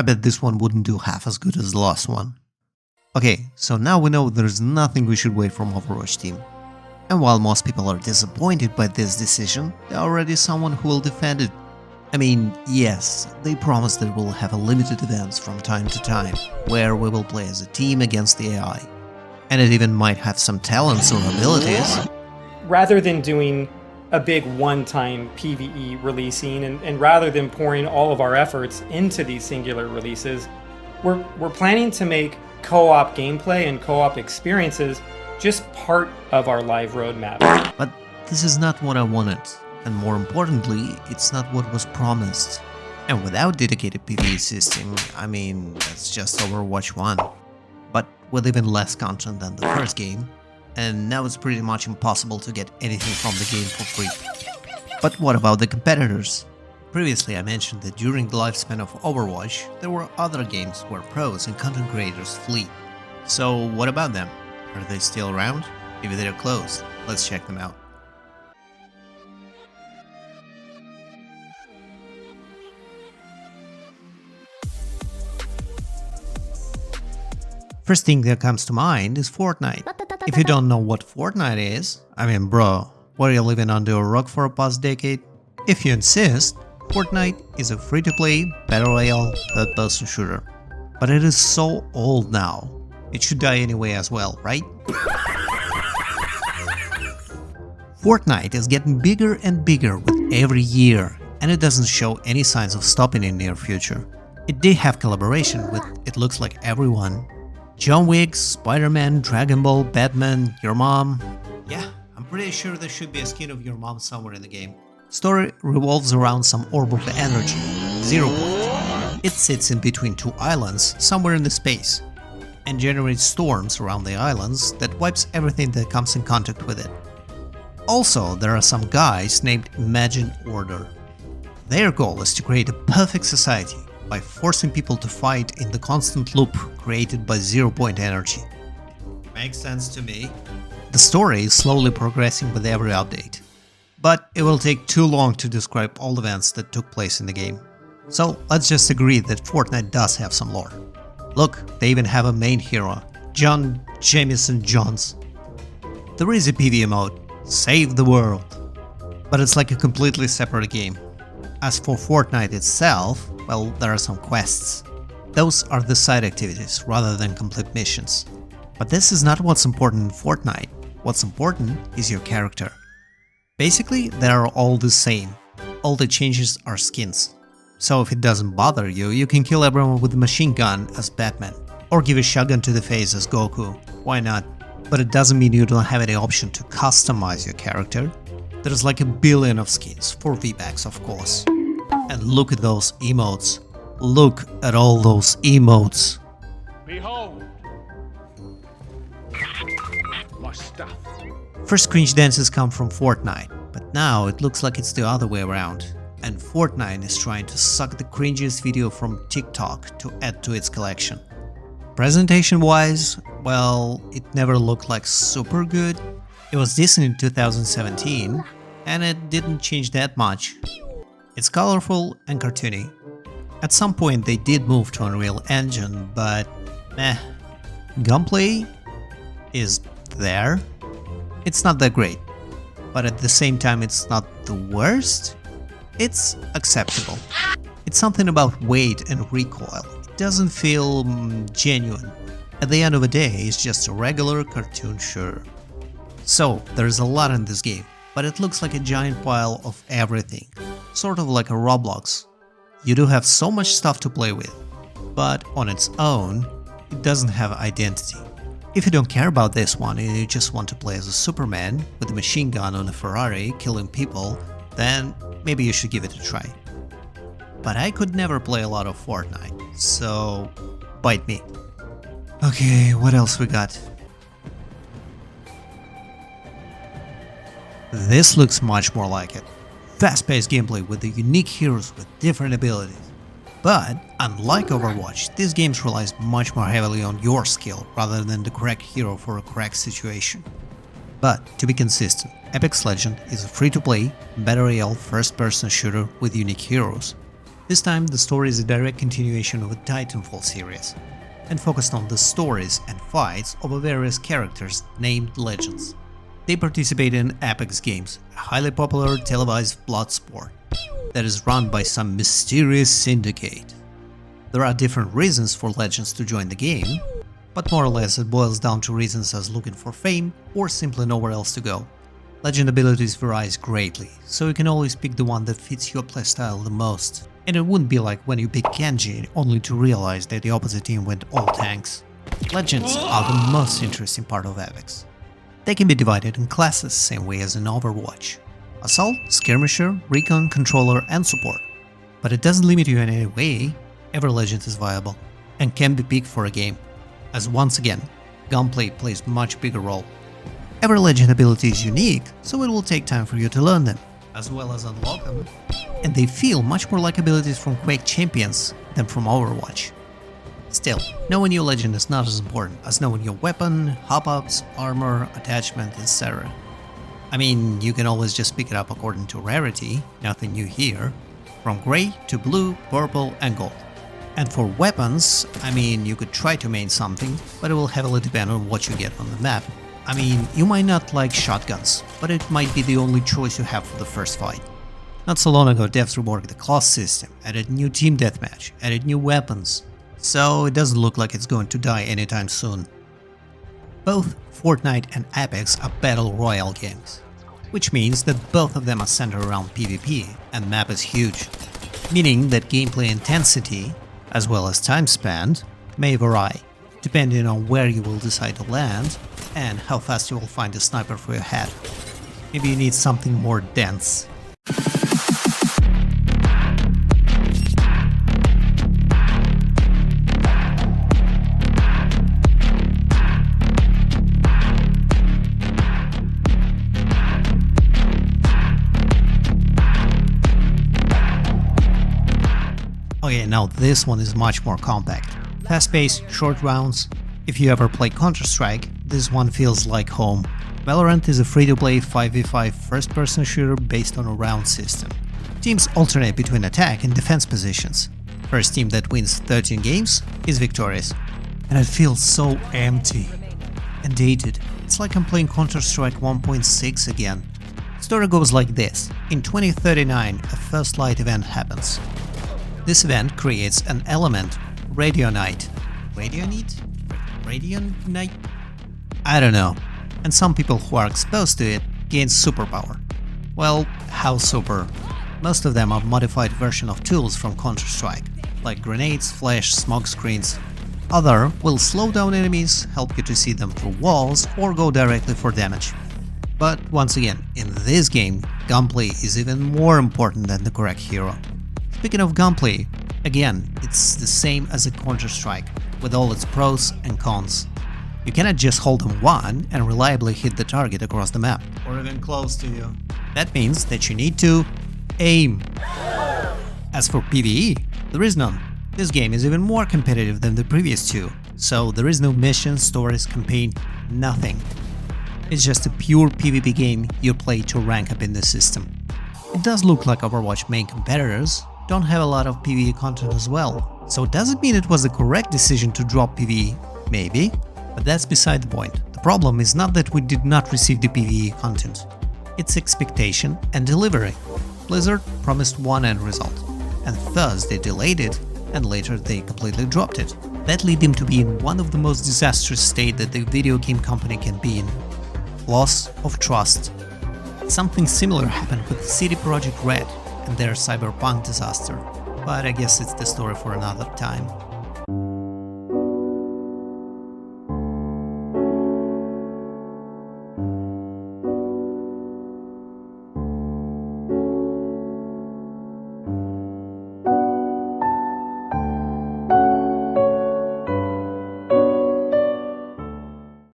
I bet this one wouldn't do half as good as the last one. Okay, so now we know there's nothing we should wait from Overwatch team. And while most people are disappointed by this decision, there are already someone who will defend it. I mean, yes, they promise that we'll have a limited events from time to time, where we will play as a team against the AI. And it even might have some talents or abilities. Rather than doing a big one-time PvE releasing, and rather than pouring all of our efforts into these singular releases, we're planning to make co-op gameplay and co-op experiences just part of our live roadmap. But this is not what I wanted, and more importantly, it's not what was promised. And without dedicated PvE system, I mean, that's just Overwatch 1. But with even less content than the first game, and now it's pretty much impossible to get anything from the game for free. But what about the competitors? Previously I mentioned that during the lifespan of Overwatch, there were other games where pros and content creators flee. So what about them? Are they still around? Maybe they're closed. Let's check them out. First thing that comes to mind is Fortnite. If you don't know what Fortnite is, I mean bro, were you living under a rock for a past decade? If you insist, Fortnite is a free-to-play, battle royale, third-person shooter. But it is so old now, it should die anyway as well, right? Fortnite is getting bigger and bigger with every year, and it doesn't show any signs of stopping in near future. It did have collaboration with, it looks like, everyone. John Wick, Spider-Man, Dragon Ball, Batman, your mom. Yeah, I'm pretty sure there should be a skin of your mom somewhere in the game. Story revolves around some orb of energy, 0 point. It sits in between two islands, somewhere in the space, and generates storms around the islands that wipes everything that comes in contact with it. Also, there are some guys named Imagine Order. Their goal is to create a perfect society by forcing people to fight in the constant loop created by 0 point energy. Makes sense to me. The story is slowly progressing with every update, but it will take too long to describe all the events that took place in the game. So let's just agree that Fortnite does have some lore. Look, they even have a main hero, John Jameson Johns. There is a PvE mode, Save the World, but it's like a completely separate game. As for Fortnite itself, well, there are some quests. Those are the side activities rather than complete missions. But this is not what's important in Fortnite. What's important is your character. Basically, they are all the same. All the changes are skins. So if it doesn't bother you, you can kill everyone with a machine gun as Batman, or give a shotgun to the face as Goku. Why not? But it doesn't mean you don't have any option to customize your character. There's like a billion of skins, for V-Bucks of course. And look at those emotes. Look at all those emotes. Behold my stuff. First cringe dances come from Fortnite, but now it looks like it's the other way around. And Fortnite is trying to suck the cringiest video from TikTok to add to its collection. Presentation-wise, well, it never looked like super good. It was decent in 2017, and it didn't change that much. It's colorful and cartoony. At some point they did move to Unreal Engine, but meh. Gunplay is there. It's not that great, but at the same time it's not the worst. It's acceptable. It's something about weight and recoil. It doesn't feel genuine. At the end of the day, it's just a regular cartoon shooter. So, there's a lot in this game, but it looks like a giant pile of everything. Sort of like a Roblox. You do have so much stuff to play with, but on its own, it doesn't have identity. If you don't care about this one and you just want to play as a Superman with a machine gun on a Ferrari killing people, then maybe you should give it a try. But I could never play a lot of Fortnite, so bite me. Okay, what else we got? This looks much more like it. Fast-paced gameplay with the unique heroes with different abilities. But, unlike Overwatch, this game relies much more heavily on your skill rather than the correct hero for a correct situation. But, to be consistent, Apex Legends is a free-to-play, battle royale first-person shooter with unique heroes. This time the story is a direct continuation of the Titanfall series, and focused on the stories and fights of various characters named Legends. They participate in Apex Games, a highly popular televised blood sport that is run by some mysterious syndicate. There are different reasons for Legends to join the game, but more or less it boils down to reasons as looking for fame or simply nowhere else to go. Legend abilities varies greatly, so you can always pick the one that fits your playstyle the most. And it wouldn't be like when you pick Genji only to realize that the opposite team went all tanks. Legends are the most interesting part of Apex. They can be divided in classes same way as in Overwatch. Assault, Skirmisher, Recon, Controller and Support. But it doesn't limit you in any way. Every Legend is viable and can be picked for a game, as once again, gunplay plays much bigger role. Every Legend ability is unique, so it will take time for you to learn them, as well as unlock them, and they feel much more like abilities from Quake Champions than from Overwatch. Still, knowing your Legend is not as important as knowing your weapon, hop-ups, armor, attachment, etc. I mean, you can always just pick it up according to rarity, nothing new here, from grey to blue, purple and gold. And for weapons, I mean, you could try to main something, but it will heavily depend on what you get on the map. I mean, you might not like shotguns, but it might be the only choice you have for the first fight. Not so long ago, devs reworked the class system, added new team deathmatch, added new weapons, so it doesn't look like it's going to die anytime soon. Both Fortnite and Apex are battle royale games, which means that both of them are centered around PvP and map is huge, meaning that gameplay intensity, as well as time spent, may vary, depending on where you will decide to land and how fast you will find a sniper for your head. Maybe you need something more dense. Okay, now this one is much more compact. Fast-paced, short rounds. If you ever play Counter-Strike, this one feels like home. Valorant is a free-to-play 5v5 first-person shooter based on a round system. Teams alternate between attack and defense positions. First team that wins 13 games is victorious. And it feels so empty and dated. It's like I'm playing Counter-Strike 1.6 again. Story goes like this. In 2039, a First Light event happens. This event creates an element, Radionite. Radionite? I don't know. And some people who are exposed to it gain superpower. Well, how super? Most of them are modified version of tools from Counter-Strike, like grenades, flash, smoke screens. Other will slow down enemies, help you to see them through walls, or go directly for damage. But once again, in this game, gunplay is even more important than the correct hero. Speaking of gunplay, again, it's the same as a Counter-Strike, with all its pros and cons. You cannot just hold M1 and reliably hit the target across the map, or even close to you. That means that you need to aim. As for PvE, there is none. This game is even more competitive than the previous two, so there is no mission, stories, campaign, nothing. It's just a pure PvP game you play to rank up in the system. It does look like Overwatch main competitors don't have a lot of PvE content as well, so does it mean it was the correct decision to drop PvE? Maybe, but that's beside the point. The problem is not that we did not receive the PvE content, it's expectation and delivery. Blizzard promised one end result, and first they delayed it, and later they completely dropped it. That led them to be in one of the most disastrous states that the video game company can be in. Loss of trust. Something similar happened with CD Projekt Red and their cyberpunk disaster, but I guess it's the story for another time.